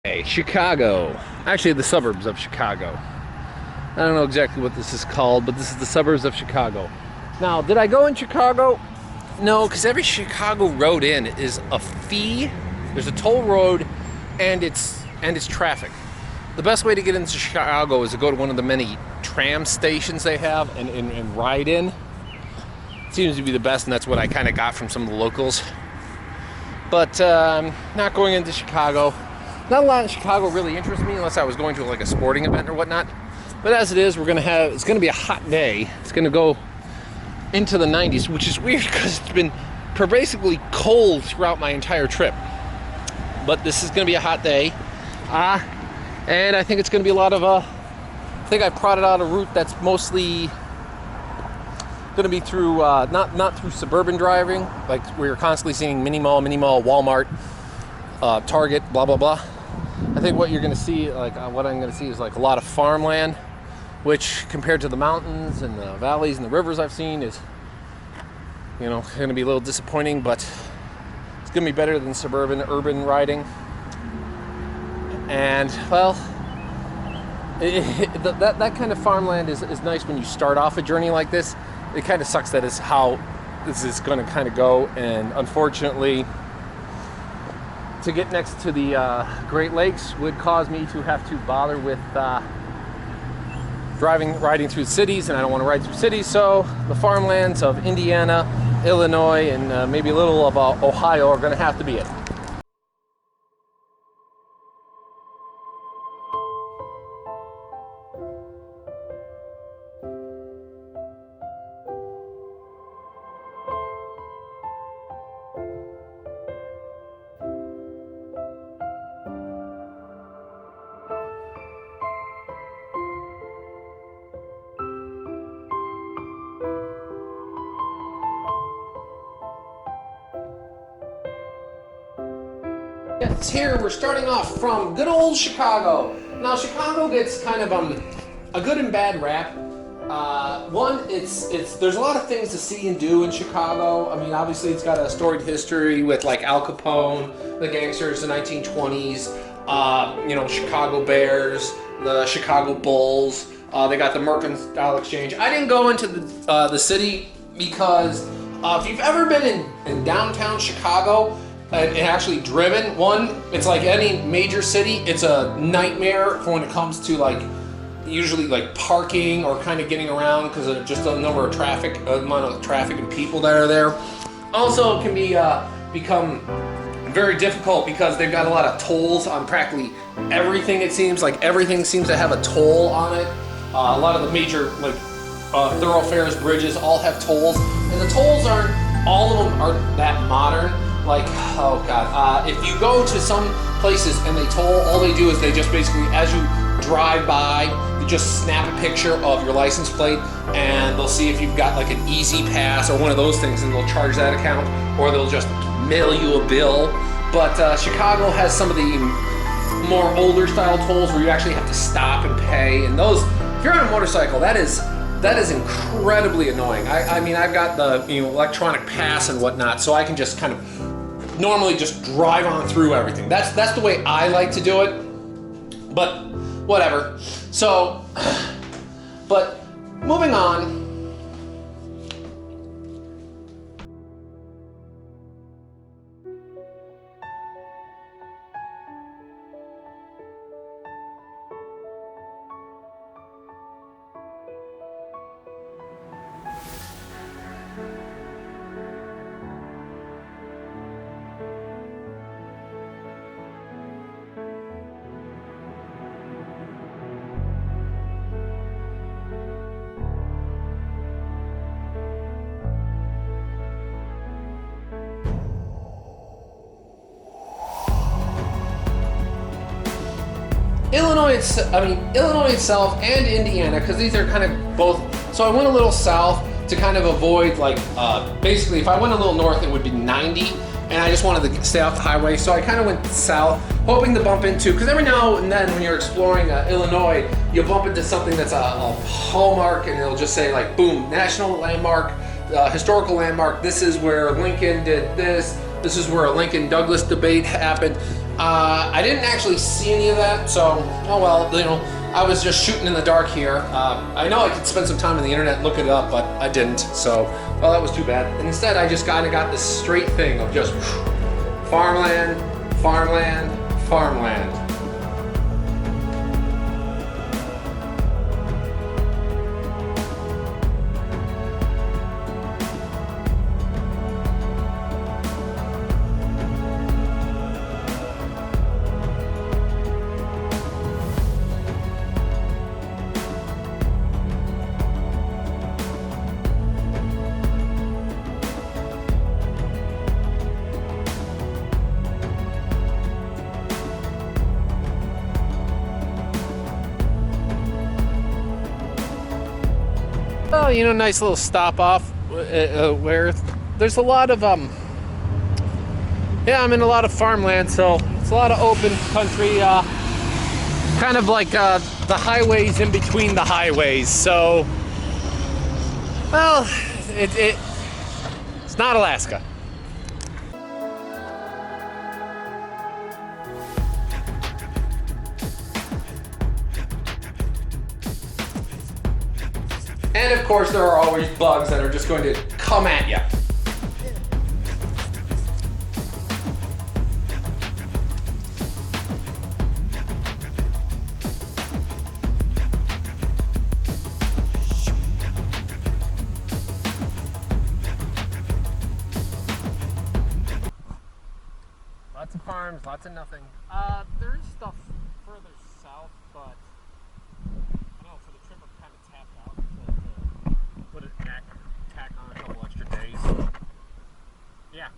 Hey, Chicago. Actually, the suburbs of Chicago. I don't know exactly what this is called, but this is the suburbs of Chicago. Now, did I go in Chicago? No, because every Chicago road in is a fee. There's a toll road, and it's traffic. The best way to get into Chicago is to go to one of the many tram stations they have and ride in. It seems to be the best, and that's what I kind of got from some of the locals. But not going into Chicago. Not a lot in Chicago really interests me unless I was going to like a sporting event or whatnot. But as it is, it's gonna be a hot day. It's gonna go into the 90s, which is weird because it's been pervasively cold throughout my entire trip. But this is gonna be a hot day. And I think it's gonna be a lot of, I think I plotted out a route that's mostly gonna be through, not through suburban driving, like we're constantly seeing mini mall, Walmart, Target, blah, blah, blah. I think what you're going to see, what I'm going to see is like a lot of farmland, which compared to the mountains and the valleys and the rivers I've seen is, going to be a little disappointing, but it's going to be better than urban riding. And, well, that kind of farmland is nice when you start off a journey like this. It kind of sucks that is how this is going to kind of go, and unfortunately, to get next to the Great Lakes would cause me to have to bother with riding through cities, and I don't want to ride through cities, so the farmlands of Indiana, Illinois, and maybe a little of Ohio are going to have to be it. Yes, here we're starting off from good old Chicago. Now Chicago gets kind of a good and bad rap. One, there's a lot of things to see and do in Chicago. I mean, obviously it's got a storied history with like Al Capone, the gangsters, the 1920s. Chicago Bears, the Chicago Bulls. They got the Mercantile Exchange. I didn't go into the city because if you've ever been in downtown Chicago and actually driven, it's like any major city, it's a nightmare for when it comes to usually parking or kind of getting around because of just the amount of traffic and people that are there. Also, it can become very difficult because they've got a lot of tolls on practically everything. It seems like everything seems to have a toll on it. A lot of the major thoroughfares, bridges all have tolls, and the tolls all of them aren't that modern. Oh god, if you go to some places and they toll, all they do is they just basically, as you drive by, you just snap a picture of your license plate and they'll see if you've got like an easy pass or one of those things, and they'll charge that account, or they'll just mail you a bill. But Chicago has some of the more older style tolls where you actually have to stop and pay, and those, if you're on a motorcycle, that is incredibly annoying. I mean, I've got the electronic pass and whatnot, so I can just kind of normally just drive on through everything. That's the way I like to do it, but whatever. So, but moving on. Illinois itself and Indiana, because these are kind of both. So I went a little south to kind of avoid basically if I went a little north it would be 90, and I just wanted to stay off the highway. So I kind of went south, hoping to bump into, because every now and then when you're exploring Illinois, you'll bump into something that's a hallmark, and it'll just say boom, national landmark, historical landmark. This is where Lincoln did this. This is where a Lincoln-Douglas debate happened. I didn't actually see any of that, so, oh well, you know, I was just shooting in the dark here. I know I could spend some time on the internet and look it up, but I didn't, so, well, that was too bad. And instead, I just kind of got this straight thing of just farmland, farmland, farmland. Oh, you know, nice little stop off where there's a lot of yeah, I'm in a lot of farmland, so it's a lot of open country, kind of like the highways in between the highways. So, well, it's not Alaska. And of course, there are always bugs that are just going to come at you. Lots of farms, lots of nothing. There is stuff further south, but I don't know, for the trip I'm kind of tapped out. Put it tack on a couple extra days. Yeah.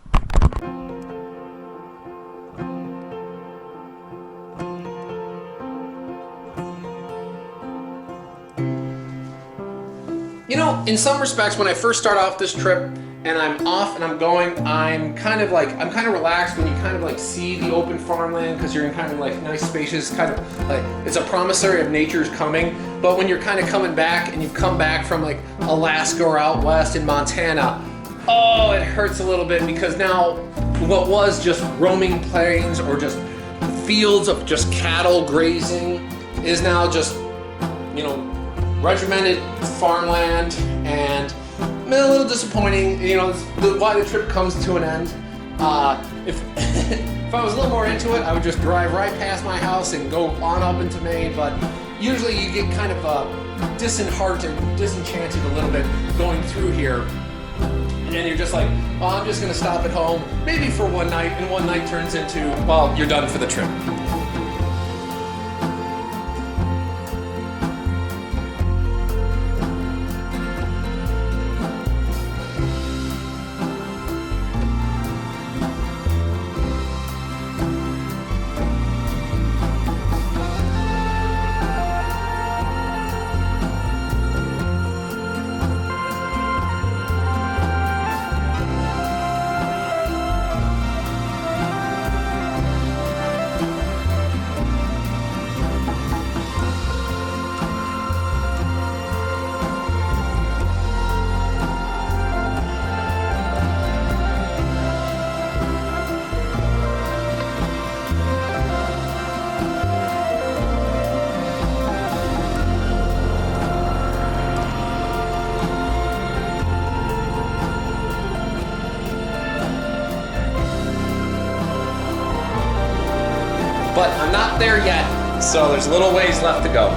You know, in some respects, when I first start off this trip and I'm off and I'm going, I'm kind of relaxed when you kind of like see the open farmland, because you're in kind of like nice spacious, kind of like it's a promissory of nature's coming. But when you're kind of coming back and you've come back from like Alaska or out west in Montana, oh, it hurts a little bit, because now what was just roaming plains or just fields of just cattle grazing is now just, you know, regimented farmland, and a little disappointing. You know, why the trip comes to an end. If if I was a little more into it, I would just drive right past my house and go on up into Maine. But usually you get kind of disheartened, disenchanted a little bit going through here, and you're just like, well, I'm just going to stop at home, maybe for one night, and one night turns into, well, you're done for the trip. But I'm not there yet, so there's a little ways left to go.